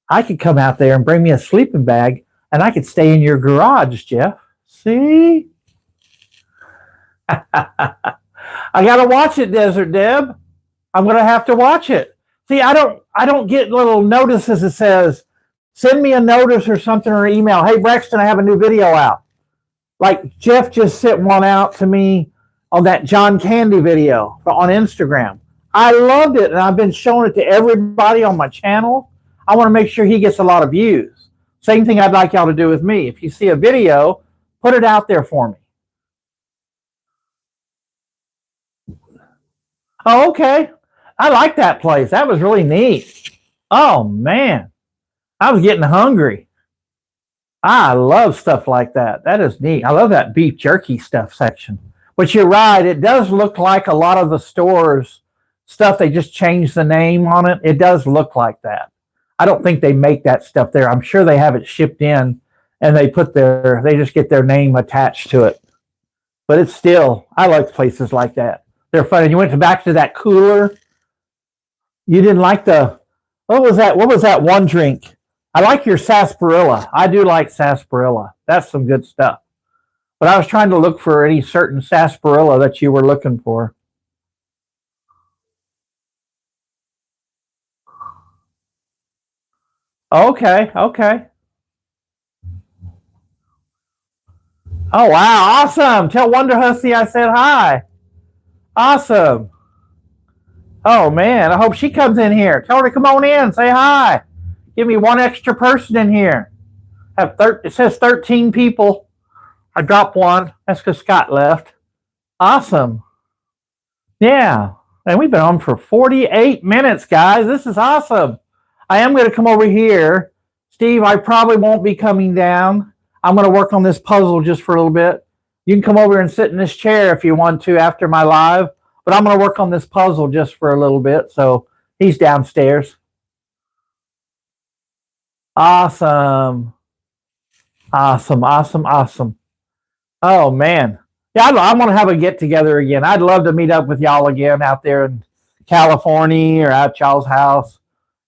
A: I could come out there and bring me a sleeping bag, and I could stay in your garage, Jeff. See? I got to watch it, Desert Deb. I'm going to have to watch it. See, I don't get little notices that says, send me a notice or something or email. Hey, Brexton, I have a new video out. Like Jeff just sent one out to me on that John Candy video on Instagram. I loved it, and I've been showing it to everybody on my channel. I want to make sure he gets a lot of views. Same thing I'd like y'all to do with me. If you see a video, put it out there for me. Oh, okay. I like that place. That was really neat. Oh, man. I was getting hungry. I love stuff like that. That is neat. I love that beef jerky stuff section. But you're right. It does look like a lot of the stores stuff. They just changed the name on it. It does look like that. I don't think they make that stuff there. I'm sure they have it shipped in and they just get their name attached to it. But it's still, I like places like that. They're fun. And you went back to that cooler. You didn't like what was that one drink? I like your sarsaparilla. I do like sarsaparilla. That's some good stuff. But I was trying to look for any certain sarsaparilla that you were looking for. Okay. Oh, wow. Awesome. Tell Wonder Hussy I said hi. Awesome. Oh, man. I hope she comes in here. Tell her to come on in. Say hi. Give me one extra person in here. It says 13 people. I dropped one. That's because Scott left. Awesome. Yeah. And we've been on for 48 minutes, guys. This is awesome. I am going to come over here. Steve, I probably won't be coming down. I'm going to work on this puzzle just for a little bit. You can come over and sit in this chair if you want to after my live. But I'm going to work on this puzzle just for a little bit. So he's downstairs. Awesome. Oh, man. Yeah, I want to have a get-together again. I'd love to meet up with y'all again out there in California or at y'all's house.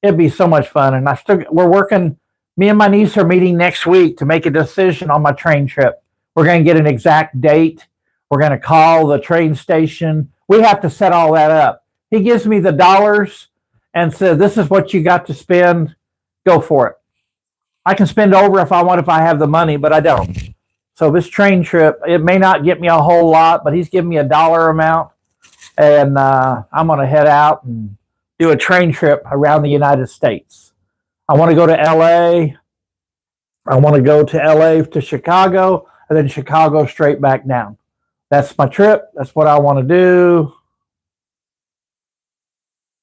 A: It'd be so much fun. And we're working, me and my niece are meeting next week to make a decision on my train trip. We're going to get an exact date. We're going to call the train station. We have to set all that up. He gives me the dollars and says, this is what you got to spend. Go for it. I can spend over if I want, if I have the money, but I don't. So this train trip, it may not get me a whole lot, but he's giving me a dollar amount. And I'm going to head out and do a train trip around the United States. I want to go to LA. I want to go to LA to Chicago, and then Chicago straight back down. That's my trip. That's what I want to do.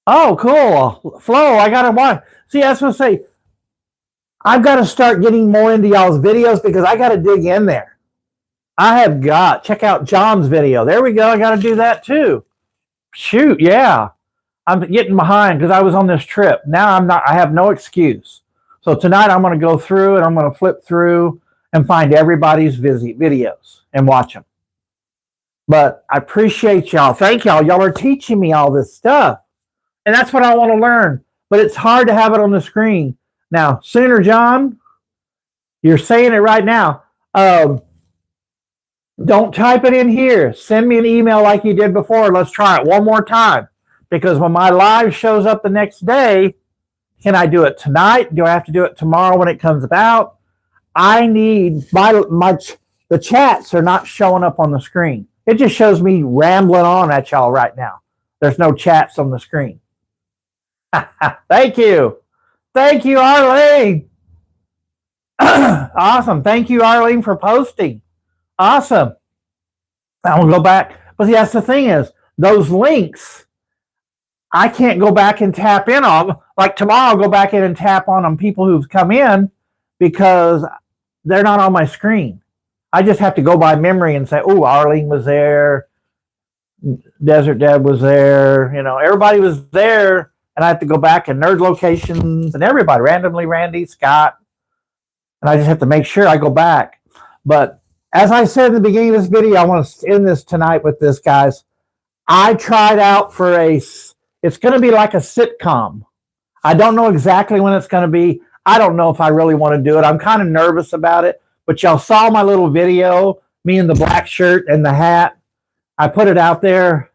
A: Oh, cool. Flo, I got to watch. See, that's what I say. I've got to start getting more into y'all's videos because I got to dig in there. Check out John's video. There we go. I got to do that too. Shoot, yeah. I'm getting behind because I was on this trip. Now I have no excuse. So tonight I'm going to go through and I'm going to flip through and find everybody's videos and watch them. But I appreciate y'all. Thank y'all. Y'all are teaching me all this stuff. And that's what I want to learn. But it's hard to have it on the screen. Now, Sooner John, you're saying it right now. Don't type it in here. Send me an email like you did before. Let's try it one more time. Because when my live shows up the next day, can I do it tonight? Do I have to do it tomorrow when it comes about? I need the chats are not showing up on the screen. It just shows me rambling on at y'all right now. There's no chats on the screen. Thank you. Thank you, Arlene. Awesome. Thank you, Arlene, for posting. Awesome. I'll go back. But see, that's the thing is, those links, I can't go back and tap in on. Like tomorrow, I'll go back in and tap on people who've come in because they're not on my screen. I just have to go by memory and say, oh, Arlene was there. Desert Deb was there. You know, everybody was there. And I have to go back and nerd locations and everybody, randomly Randy, Scott. And I just have to make sure I go back. But as I said in the beginning of this video, I want to end this tonight with this, guys. I tried out for it's going to be like a sitcom. I don't know exactly when it's going to be. I don't know if I really want to do it. I'm kind of nervous about it. But y'all saw my little video, me in the black shirt and the hat. I put it out there.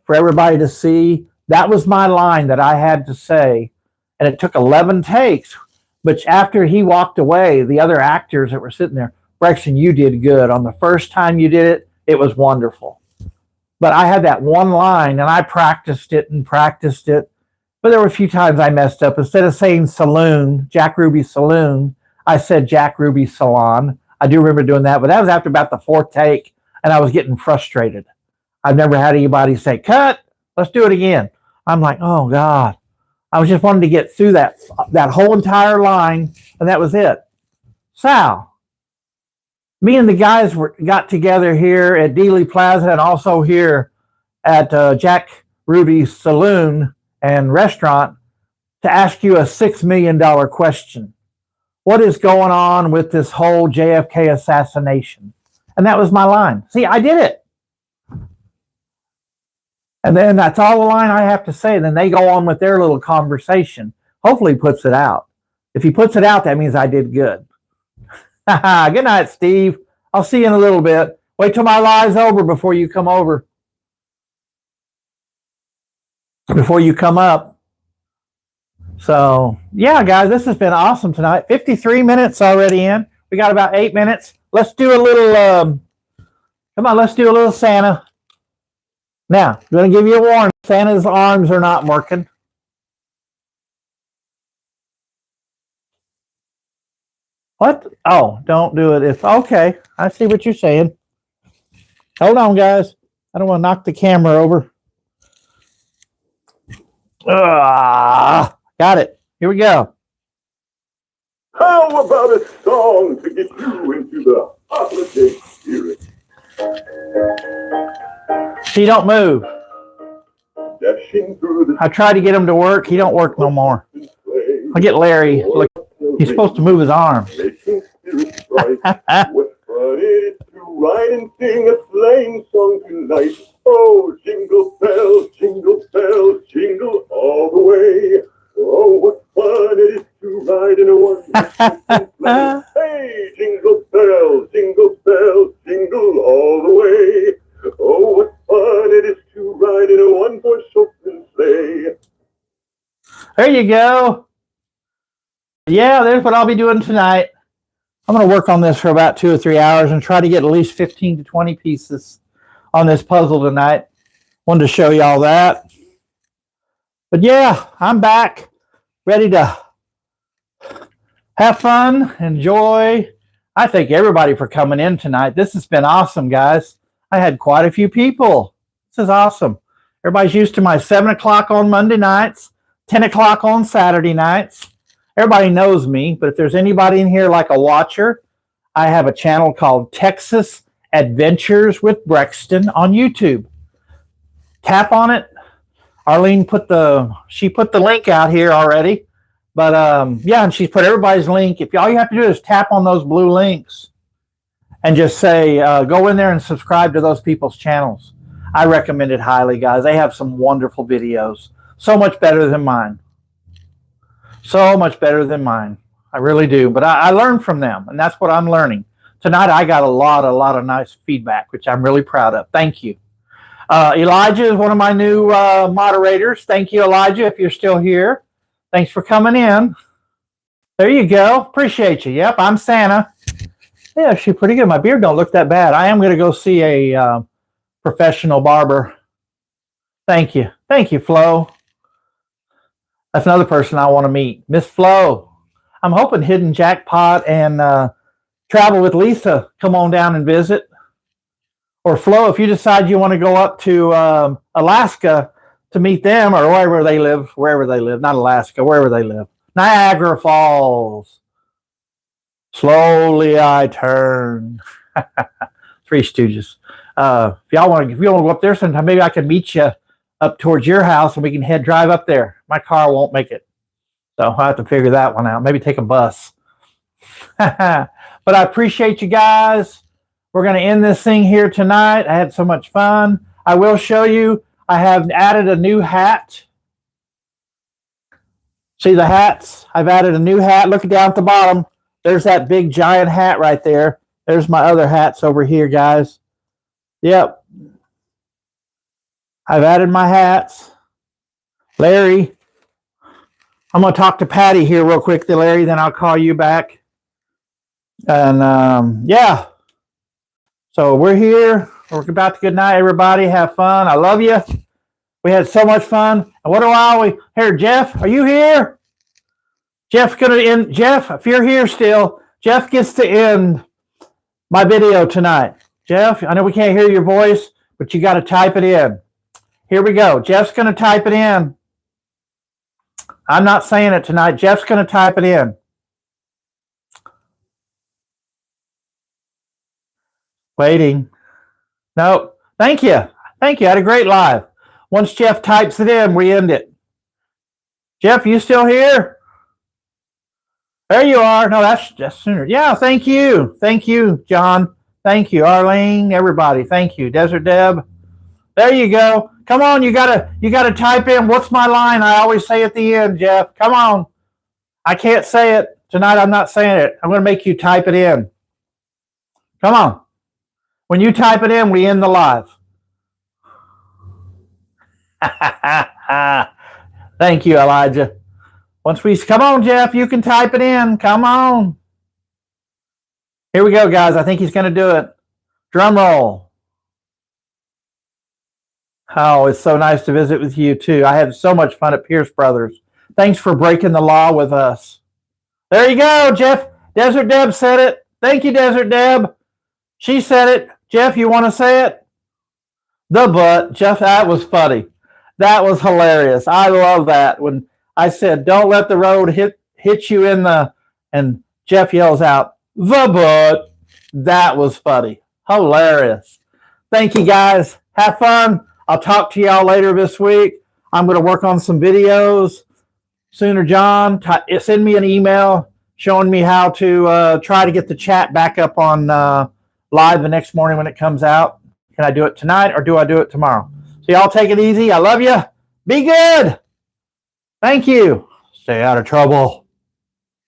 A: For everybody to see. That was my line that I had to say. And it took 11 takes. But after he walked away, the other actors that were sitting there, Brexton, you did good. On the first time you did it, it was wonderful. But I had that one line, and I practiced it. But there were a few times I messed up. Instead of saying saloon, Jack Ruby's Saloon, I said Jack Ruby's Salon. I do remember doing that, but that was after about the fourth take, and I was getting frustrated. I've never had anybody say, cut, let's do it again. I'm like, oh, God. I was just wanting to get through that whole entire line, and that was it. Sal, me and the guys got together here at Dealey Plaza and also here at Jack Ruby's Saloon and Restaurant to ask you a $6 million question. What is going on with this whole JFK assassination? And that was my line. See, I did it. And then that's all the line I have to say. Then they go on with their little conversation. Hopefully he puts it out. If he puts it out, that means I did good. Good night, Steve. I'll see you in a little bit. Wait till my live's over before you come over. Before you come up. So, yeah, guys, this has been awesome tonight. 53 minutes already in. We got about 8 minutes. Let's do a little, come on, let's do a little Santa. Now, I'm going to give you a warning. Santa's arms are not working. What? Oh, don't do it. Okay, I see what you're saying. Hold on, guys. I don't want to knock the camera over. Got it. Here we go.
B: How about a song to get you into the holiday spirit?
A: He don't move.
B: Dashing through the
A: I tried to get him to work. He don't work no more. I'll get Larry. Look, he's supposed to move his arm.
B: making spirits bright. What fun it is to ride and sing a sleighing song tonight. Oh, jingle bells, jingle all the way. Oh, what fun it is to ride in a one-horse sleigh. Hey, jingle bells, jingle all the way. Oh, what fun it is to ride in a one-horse open sleigh.
A: There you go. Yeah, there's what I'll be doing tonight. I'm going to work on this for about 2 or 3 hours and try to get at least 15 to 20 pieces on this puzzle tonight. Wanted to show you all that. But yeah, I'm back, ready to have fun, enjoy. I thank everybody for coming in tonight. This has been awesome, guys. I had quite a few people. This is awesome. Everybody's used to my 7 o'clock on Monday nights. 10 o'clock on Saturday nights. Everybody knows me, but if there's anybody in here like a watcher, I have a channel called Texas Adventures with BREXTON on YouTube. Tap on it. Arlene put the link out here already. But yeah, and she's put everybody's link. If all you have to do is tap on those blue links and just say, go in there and subscribe to those people's channels. I recommend it highly, guys. They have some wonderful videos. So much better than mine. So much better than mine. I really do. But I learn from them, and that's what I'm learning. Tonight I got a lot of nice feedback, which I'm really proud of. Thank you. Elijah is one of my new moderators. Thank you, Elijah, if you're still here. Thanks for coming in. There you go. Appreciate you. Yep, I'm Santa. Yeah, she's pretty good. My beard don't look that bad. I am going to go see a professional barber. Thank you. Thank you, Flo. That's another person I want to meet. Miss Flo. I'm hoping Hidden Jackpot and Travel with Lisa come on down and visit. Or Flo, if you decide you want to go up to Alaska to meet them, or wherever they live, not Alaska, wherever they live. Niagara Falls. Slowly I turn. Three Stooges. If you want to go up there sometime, maybe I can meet you up towards your house and we can drive up there. My car won't make it. So I'll have to figure that one out. Maybe take a bus. But I appreciate you guys. We're going to end this thing here tonight. I had so much fun. I will show you. I have added a new hat. See the hats? I've added a new hat. Look down at the bottom. There's that big giant hat right there. There's my other hats over here, guys. Yep. I've added my hats. Larry. I'm going to talk to Patty here real quick, Larry, then I'll call you back. And yeah. So we're here. We're about to good night, everybody. Have fun. I love you. We had so much fun. And what do I always here, Jeff? Are you here? Jeff's gonna end. Jeff, if you're here still, Jeff gets to end my video tonight. Jeff, I know we can't hear your voice, but you got to type it in. Here we go. Jeff's gonna type it in. I'm not saying it tonight. Jeff's gonna type it in. Waiting. No, thank you. Thank you. I had a great live. Once Jeff types it in, we end it. Jeff, you still here? There you are. No, that's just sooner. Yeah, thank you. Thank you, John. Thank you, Arlene, everybody. Thank you. Desert Deb. There you go. Come on, you gotta type in what's my line I always say at the end, Jeff. Come on. I can't say it. Tonight I'm not saying it. I'm gonna make you type it in. Come on. When you type it in, we end the live. Thank you, Elijah. Come on, Jeff, you can type it in. Come on. Here we go, guys. I think he's going to do it. Drum roll. Oh, it's so nice to visit with you, too. I had so much fun at Pierce Brothers. Thanks for breaking the law with us. There you go, Jeff. Desert Deb said it. Thank you, Desert Deb. She said it. Jeff, you want to say it? The butt. Jeff, that was funny. That was hilarious. I love that. When I said, don't let the road hit you in the, and Jeff yells out, the butt. That was funny. Hilarious. Thank you, guys. Have fun. I'll talk to y'all later this week. I'm going to work on some videos. Sooner John, send me an email showing me how to try to get the chat back up on live the next morning when it comes out. Can I do it tonight or do I do it tomorrow? So y'all take it easy. I love you. Be good. Thank you. Stay out of trouble.